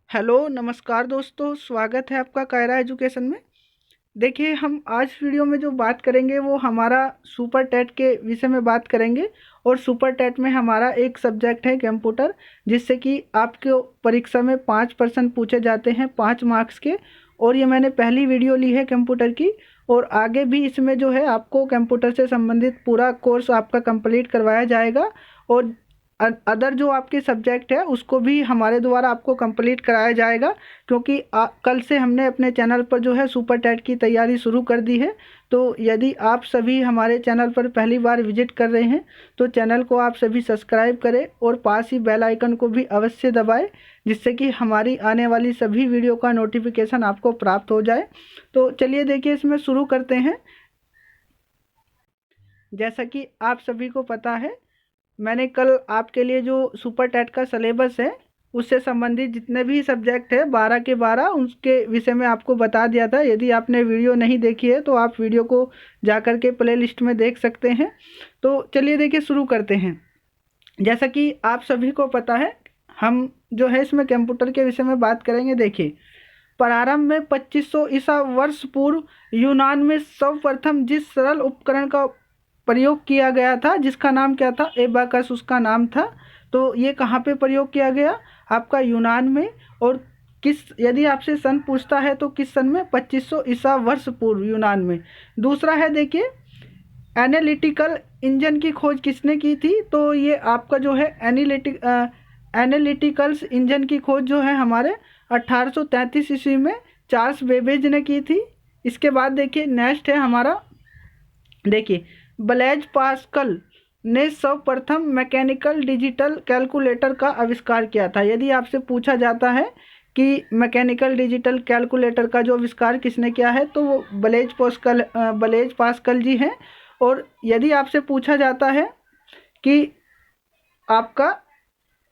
Hello नमस्कार दोस्तों, स्वागत है आपका कायरा एजुकेशन में। देखिए, हम आज वीडियो में जो बात करेंगे वो हमारा सुपर टेट के विषय में बात करेंगे। और सुपर टेट में हमारा एक सब्जेक्ट है कंप्यूटर, जिससे कि आपके परीक्षा में 5% पूछे जाते हैं 5 मार्क्स के। और ये मैंने पहली वीडियो ली है कंप्यूटर की, और आगे भी इसमें जो है आपको कंप्यूटर से संबंधित पूरा कोर्स आपका कंप्लीट करवाया जाएगा। और अदर जो आपके सब्जेक्ट है उसको भी हमारे द्वारा आपको कंप्लीट कराया जाएगा, क्योंकि कल से हमने अपने चैनल पर जो है सुपर टेट की तैयारी शुरू कर दी है। तो यदि आप सभी हमारे चैनल पर पहली बार विजिट कर रहे हैं तो चैनल को आप सभी सब्सक्राइब करें और पास ही बेल आइकन को भी अवश्य दबाएं, जिससे कि हमारी आने वाली सभी वीडियो का नोटिफिकेशन आपको प्राप्त हो जाए। तो चलिए देखिए, इसमें शुरू करते हैं। जैसा कि आप सभी को पता है, मैंने कल आपके लिए जो सुपर टेट का सिलेबस है उससे संबंधित जितने भी सब्जेक्ट है 12 के 12 उसके विषय में आपको बता दिया था। यदि आपने वीडियो नहीं देखी है तो आप वीडियो को जाकर के प्ले लिस्ट में देख सकते हैं। तो चलिए देखिए, शुरू करते हैं। जैसा कि आप सभी को पता है, हम जो है इसमें कंप्यूटर के विषय में बात करेंगे। देखिए, प्रारंभ में 2500 ईसा वर्ष पूर्व यूनान में सर्वप्रथम जिस सरल उपकरण का प्रयोग किया गया था, जिसका नाम क्या था, एबाकस उसका नाम था। तो ये कहाँ पे प्रयोग किया गया? आपका यूनान में। और किस, यदि आपसे सन पूछता है तो किस सन में? 2500 ईसा वर्ष पूर्व यूनान में। दूसरा है, देखिए, एनालिटिकल इंजन की खोज किसने की थी? तो ये आपका जो है एनालिटिकल्स इंजन की खोज जो है हमारे 1833 ईस्वी में चार्ल्स बेबेज ने की थी। इसके बाद देखिए नेक्स्ट है हमारा, देखिए, ब्लेज पास्कल ने सर्वप्रथम मैकेनिकल डिजिटल कैलकुलेटर का आविष्कार किया था। यदि आपसे पूछा जाता है कि मैकेनिकल डिजिटल कैलकुलेटर का जो आविष्कार किसने किया है, तो वो ब्लेज पास्कल जी हैं। और यदि आपसे पूछा जाता है कि आपका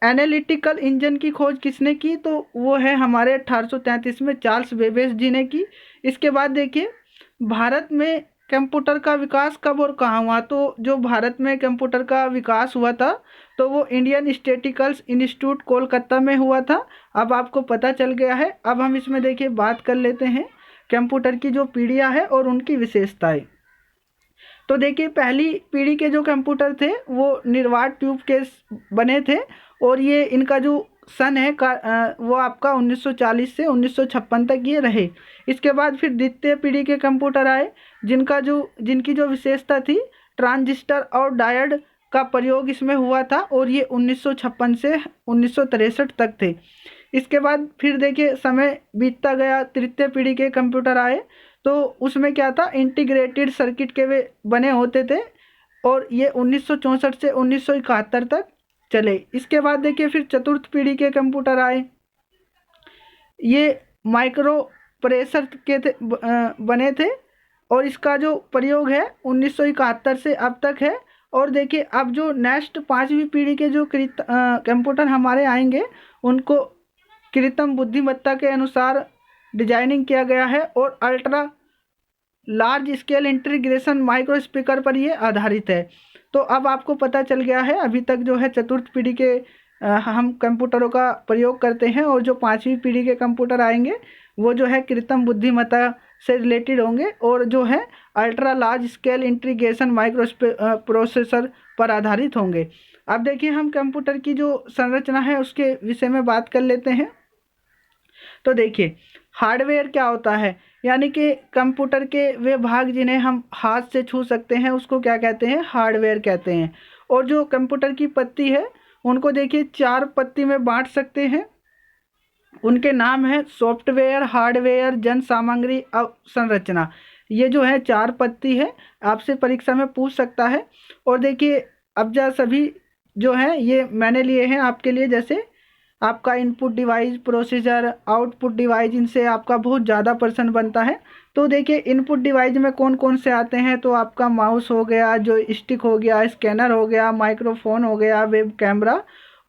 एनालिटिकल इंजन की खोज किसने की, तो वो है हमारे 1833 में चार्ल्स बेबेज जी ने की। इसके बाद देखिए, भारत में कंप्यूटर का विकास कब और कहाँ हुआ? तो जो भारत में कंप्यूटर का विकास हुआ था तो वो इंडियन स्टैटिस्टिकल इंस्टीट्यूट कोलकाता में हुआ था। अब आपको पता चल गया है। अब हम इसमें देखिए बात कर लेते हैं कंप्यूटर की जो पीढ़ियाँ है और उनकी विशेषताएं। तो देखिए, पहली पीढ़ी के जो कंप्यूटर थे वो निर्वात ट्यूब के बने थे। और ये इनका जो सन है वो आपका 1940 से 1956 तक ये रहे। इसके बाद फिर द्वितीय पीढ़ी के कंप्यूटर आए, जिनकी जो विशेषता थी, ट्रांजिस्टर और डायोड का प्रयोग इसमें हुआ था। और ये 1956 से 1963 तक थे। इसके बाद फिर देखिए समय बीतता गया, तृतीय पीढ़ी के कंप्यूटर आए। तो उसमें क्या था, इंटीग्रेटेड सर्किट के वे बने होते थे। और ये 1964 से 1971 तक चले। इसके बाद देखिए फिर चतुर्थ पीढ़ी के कंप्यूटर आए। ये माइक्रो प्रोसेसर के बने थे। और इसका जो प्रयोग है 1971 से अब तक है। और देखिए, अब जो नेक्स्ट पांचवी पीढ़ी के जो कंप्यूटर हमारे आएंगे, उनको कृत्रिम बुद्धिमत्ता के अनुसार डिजाइनिंग किया गया है। और ultra large scale integration micro speaker पर ये आधारित है। तो अब आपको पता चल गया है, अभी तक जो है चतुर्थ पीढ़ी के हम कंप्यूटरों का प्रयोग करते हैं। और जो पांचवी पीढ़ी के कंप्यूटर आएंगे वो जो है कृत्रिम बुद्धिमत्ता से रिलेटेड होंगे, और जो है ultra large scale integration micro processor पर आधारित होंगे। अब देखिए, हम कंप्यूटर की जो संरचना है उसके विषय में बात कर लेते हैं। तो देखिए, हार्डवेयर क्या होता है? यानी कि कंप्यूटर के वे भाग जिन्हें हम हाथ से छू सकते हैं उसको क्या कहते हैं? हार्डवेयर कहते हैं। और जो कंप्यूटर की पत्ती है उनको देखिए 4 पत्ती में बांट सकते हैं। उनके नाम है सॉफ्टवेयर, हार्डवेयर, जन सामग्री, अवसंरचना। ये जो है 4 पत्ती है, आपसे परीक्षा में पूछ सकता है। और देखिए, अब जा सभी जो है ये मैंने लिए हैं आपके लिए, जैसे आपका input device, procedure, output device, इनसे आपका बहुत ज़्यादा प्रश्न बनता है। तो देखिए, इनपुट डिवाइस में कौन कौन से आते हैं? तो आपका माउस हो गया, जो स्टिक हो गया, स्कैनर हो गया, माइक्रोफोन हो गया, वेब कैमरा,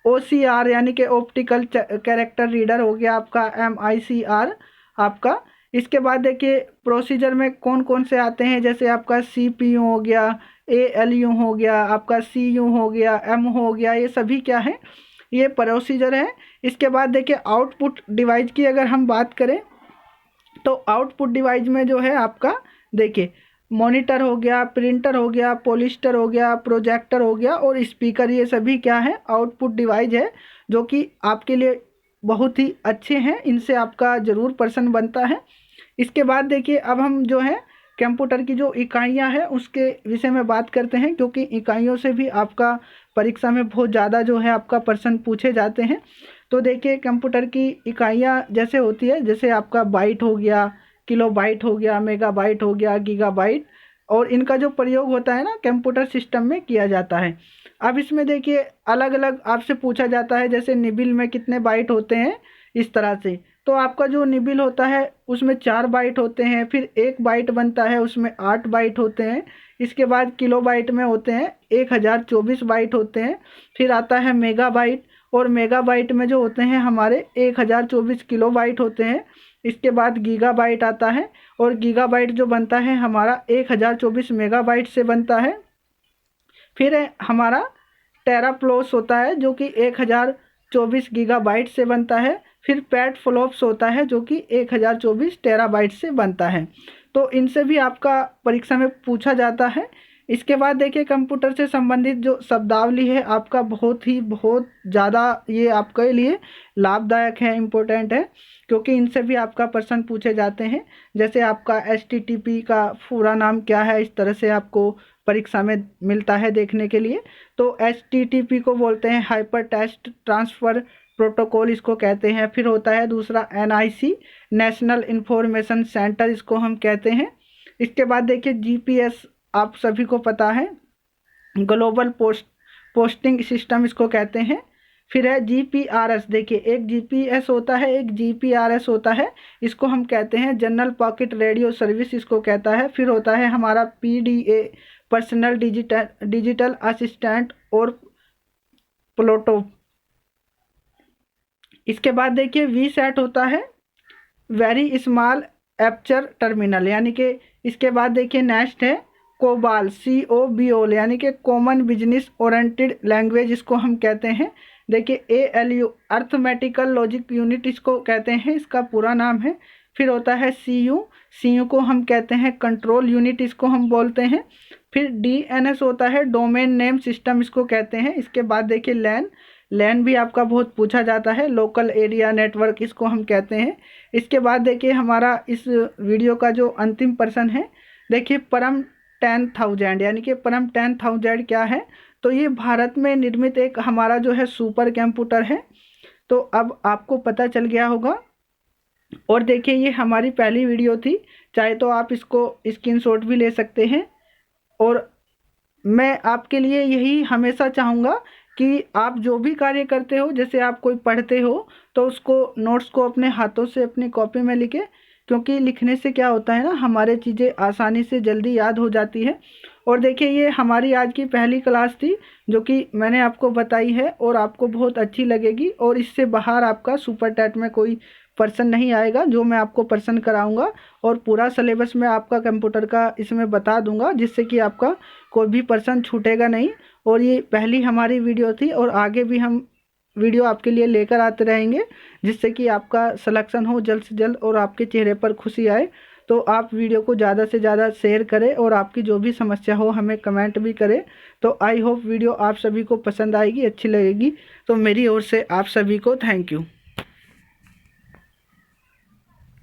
OCR यानी कि ऑप्टिकल कैरेक्टर रीडर हो गया आपका, MICR आपका। इसके बाद देखिए, प्रोसीजर में कौन कौन से आते हैं? जैसे आपका CPU हो गया, ALU हो गया, आपका CU हो गया, M हो गया। ये सभी क्या है? ये प्रोसीजर है। इसके बाद देखिए आउटपुट डिवाइस की अगर हम बात करें तो आउटपुट डिवाइस में जो है आपका देखिए मॉनिटर हो गया, प्रिंटर हो गया, पॉलिस्टर हो गया, प्रोजेक्टर हो गया और स्पीकर, ये सभी क्या है आउटपुट डिवाइस है जो कि आपके लिए बहुत ही अच्छे हैं, इनसे आपका ज़रूर पर्सन बनता है। इसके बाद देखिए अब हम जो है कंप्यूटर की जो इकाइयां हैं उसके विषय में बात करते हैं, क्योंकि इकाइयों से भी आपका परीक्षा में बहुत ज़्यादा जो है आपका प्रश्न पूछे जाते हैं। तो देखिए कंप्यूटर की इकाइयां जैसे होती है, जैसे आपका बाइट हो गया, किलो बाइट हो गया, मेगा बाइट हो गया, गीगा बाइट, और इनका जो प्रयोग होता है ना कंप्यूटर सिस्टम में किया जाता है। अब इसमें देखिए अलग अलग आपसे पूछा जाता है, जैसे निबिल में कितने बाइट होते हैं इस तरह से। तो आपका जो निबिल होता है उसमें 4 बाइट होते हैं, फिर 1 बाइट बनता है उसमें 8 बाइट होते हैं। इसके बाद किलो बाइट में होते हैं 1024 बाइट होते हैं। फिर आता है मेगा बाइट, और मेगा बाइट में जो होते हैं हमारे 1024 किलो बाइट होते हैं। इसके बाद गीगा बाइट आता है, और गीगा बाइट जो बनता है हमारा 1024 मेगा बाइट से बनता है। फिर हमारा टेराफ्लोप्स होता है जो कि 1024 गीगाबाइट से बनता है। फिर पैट फ्लॉप्स होता है जो कि 1024 टेराबाइट से बनता है। तो इनसे भी आपका परीक्षा में पूछा जाता है। इसके बाद देखिए कंप्यूटर से संबंधित जो शब्दावली है आपका बहुत ज़्यादा ये आपके लिए लाभदायक है, इम्पोर्टेंट है, क्योंकि इनसे भी आपका प्रश्न पूछे जाते हैं। जैसे आपका HTTP का पूरा नाम क्या है, इस तरह से आपको परीक्षा में मिलता है देखने के लिए। तो HTTP को बोलते हैं हाइपर टेक्स्ट ट्रांसफ़र प्रोटोकॉल, इसको कहते हैं। फिर होता है दूसरा NIC, नेशनल इंफॉर्मेशन सेंटर, इसको हम कहते हैं। इसके बाद देखिए GPS, आप सभी को पता है, ग्लोबल पोस्टिंग सिस्टम इसको कहते हैं। फिर है GPRS, देखिए एक GPS होता है, एक GPRS होता है, इसको हम कहते हैं जनरल पॉकेट रेडियो सर्विस, इसको कहता है। फिर होता है हमारा PDA, पर्सनल डिजिटल असिस्टेंट और प्लोटो। इसके बाद देखिए VSAT होता है, वेरी स्मॉल एपर्चर टर्मिनल, यानी कि इसके बाद देखिए नेक्स्ट है कोबाल, COBOL, यानी कि कॉमन बिजनेस ओरिएंटेड लैंग्वेज, इसको हम कहते हैं। देखिए ALU, अर्थमेटिकल लॉजिक यूनिट, इसको कहते हैं, इसका पूरा नाम है। फिर होता है CU को हम कहते हैं कंट्रोल यूनिट, इसको हम बोलते हैं। फिर DNS होता है डोमेन नेम सिस्टम, इसको कहते हैं। इसके बाद देखिए लैन भी आपका बहुत पूछा जाता है, लोकल एरिया नेटवर्क, इसको हम कहते हैं। इसके बाद देखिए हमारा इस वीडियो का जो अंतिम प्रश्न है, देखिए परम 10,000, यानी कि परम 10,000 क्या है, तो ये भारत में निर्मित एक हमारा जो है सुपर कंप्यूटर है। तो अब आपको पता चल गया होगा। और देखिए ये हमारी पहली वीडियो थी, चाहे तो आप इसको स्क्रीनशॉट भी ले सकते हैं। और मैं आपके लिए यही हमेशा चाहूँगा कि आप जो भी कार्य करते हो, जैसे आप कोई पढ़ते हो तो उसको नोट्स को अपने हाथों से अपनी कॉपी में लिखें, क्योंकि लिखने से क्या होता है ना, हमारे चीज़ें आसानी से जल्दी याद हो जाती है। और देखिए ये हमारी आज की पहली क्लास थी जो कि मैंने आपको बताई है, और आपको बहुत अच्छी लगेगी। और इससे बाहर आपका सुपर टेट में कोई प्रश्न नहीं आएगा, जो मैं आपको प्रश्न कराऊंगा, और पूरा सिलेबस मैं आपका कंप्यूटर का इसमें बता दूंगा, जिससे कि आपका कोई भी प्रश्न छूटेगा नहीं। और ये पहली हमारी वीडियो थी, और आगे भी हम वीडियो आपके लिए लेकर आते रहेंगे, जिससे कि आपका सिलेक्शन हो जल्द से जल्द और आपके चेहरे पर खुशी आए। तो आप वीडियो को ज़्यादा से ज़्यादा शेयर करें, और आपकी जो भी समस्या हो हमें कमेंट भी करें। तो आई होप वीडियो आप सभी को पसंद आएगी, अच्छी लगेगी। तो मेरी ओर से आप सभी को थैंक यू।